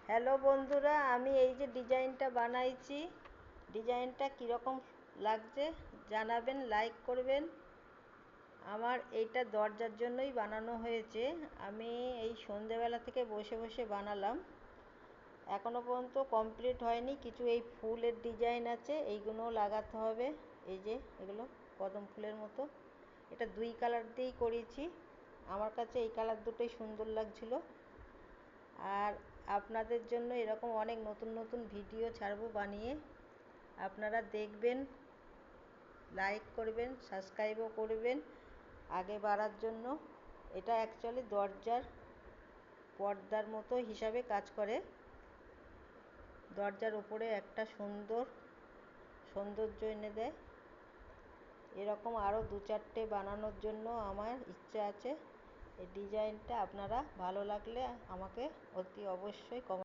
Hello বন্ধুরা, আমি এই যে ডিজাইনটা বানাইছি, ডিজাইনটা কীরকম লাগছে জানাবেন, লাইক করবেন। আমার এইটা দরজার জন্যই বানানো হয়েছে। আমি এই সন্ধেবেলা থেকে বসে বসে বানালাম, এখনো পর্যন্ত কমপ্লিট হয়নি। কিছু এই ফুলের ডিজাইন আছে, এইগুলোও লাগাতে হবে। এই যে এগুলো কদম ফুলের মতো, এটা দুই কালার দিয়েই করেছি। আমার কাছে এই কালার দুটোই সুন্দর লাগছিল। আর আপনাদের জন্য এরকম অনেক নতুন নতুন ভিডিও ছাড়বো বানিয়ে, আপনারা দেখবেন, লাইক করবেন, সাবস্ক্রাইবও করবেন আগে বাড়ার জন্য। এটা অ্যাকচুয়ালি দরজার পর্দার মতো হিসাবে কাজ করে। দরজার উপরে একটা সৌন্দর্য এনে দেয়। এরকম আরও দু চারটে বানানোর জন্য আমার ইচ্ছা আছে। এই ডিজাইনটা আপনারা ভালো লাগলে আমাকে অতি অবশ্যই কমেন্ট